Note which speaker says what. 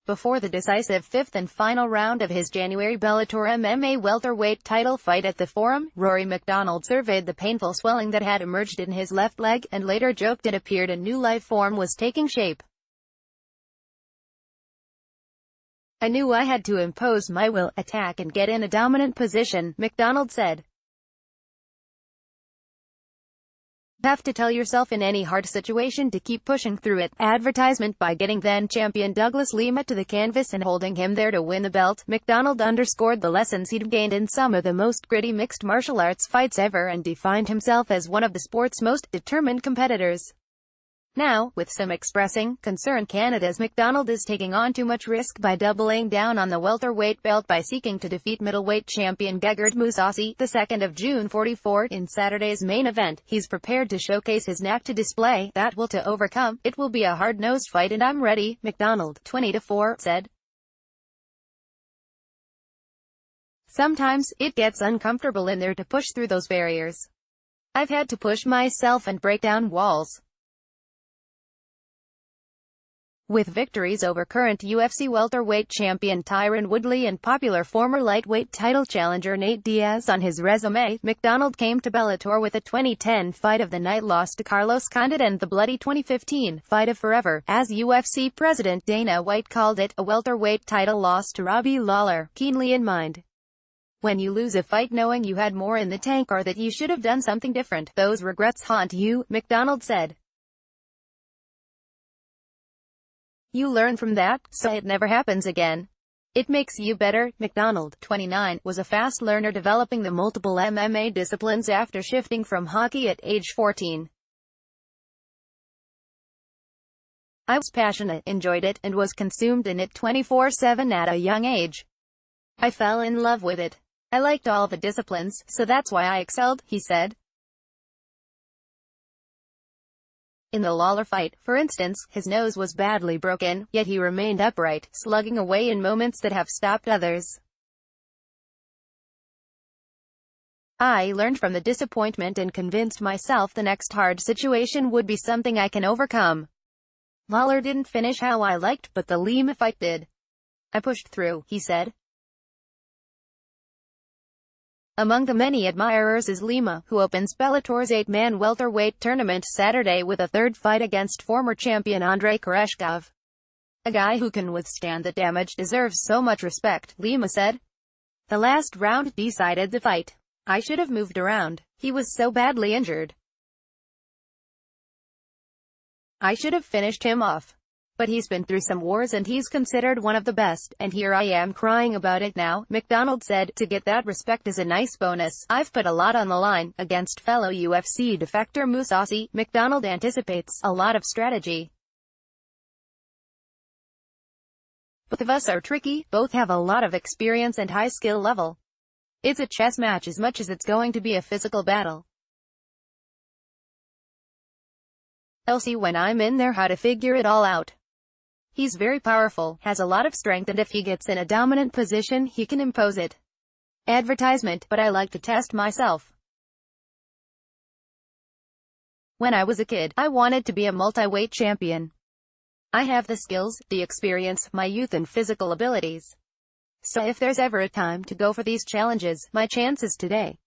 Speaker 1: Before the decisive fifth and final round of his January Bellator MMA welterweight title fight at the Forum, Rory MacDonald surveyed the painful swelling that had emerged in his left leg, and later joked it appeared a new life form was taking shape. "I knew I had to impose my will, attack and get in a dominant position," MacDonald said. "Have to tell yourself in any hard situation to keep pushing through it." Advertisement by getting then-champion Douglas Lima to the canvas and holding him there to win the belt, MacDonald underscored the lessons he'd gained in some of the most gritty mixed martial arts fights ever and defined himself as one of the sport's most determined competitors. Now, with some expressing concern Canada's MacDonald is taking on too much risk by doubling down on the welterweight belt by seeking to defeat middleweight champion Gegard Mousasi, the 2nd of June 44, in Saturday's main event. He's prepared to showcase his knack to display that will to overcome. "It will be a hard-nosed fight and I'm ready," MacDonald, 20-4, said. "Sometimes, it gets uncomfortable in there to push through those barriers. I've had to push myself and break down walls." With victories over current UFC welterweight champion Tyron Woodley and popular former lightweight title challenger Nate Diaz on his resume, MacDonald came to Bellator with a 2010 Fight of the Night loss to Carlos Condit and the bloody 2015 Fight of Forever, as UFC President Dana White called it, a welterweight title loss to Robbie Lawler, keenly in mind. When you lose a fight knowing you had more in the tank or that you should have done something different, those regrets haunt you, MacDonald said. "You learn from that, so it never happens again. It makes you better." MacDonald, 29, was a fast learner developing the multiple MMA disciplines after shifting from hockey at age 14. "I was passionate, enjoyed it, and was consumed in it 24/7 at a young age. I fell in love with it. I liked all the disciplines, so that's why I excelled," he said. In the Lawler fight, for instance, his nose was badly broken, yet he remained upright, slugging away in moments that have stopped others. "I learned from the disappointment and convinced myself the next hard situation would be something I can overcome. Lawler didn't finish how I liked, but the Lima fight did. I pushed through," he said. Among the many admirers is Lima, who opens Bellator's 8-man welterweight tournament Saturday with a third fight against former champion Andrei Koreshkov. "A guy who can withstand the damage deserves so much respect," Lima said. "The last round decided the fight. I should have moved around. He was so badly injured. I should have finished him off. But he's been through some wars and he's considered one of the best, and here I am crying about it now," MacDonald said. "To get that respect is a nice bonus. I've put a lot on the line." Against fellow UFC defector Mousasi, MacDonald anticipates a lot of strategy. "Both of us are tricky, both have a lot of experience and high skill level. It's a chess match as much as it's going to be a physical battle. I'll see when I'm in there how to figure it all out. He's very powerful, has a lot of strength, and if he gets in a dominant position, he can impose it." Advertisement, but I like to test myself. "When I was a kid, I wanted to be a multi-weight champion. I have the skills, the experience, my youth and physical abilities. So if there's ever a time to go for these challenges, my chance is today."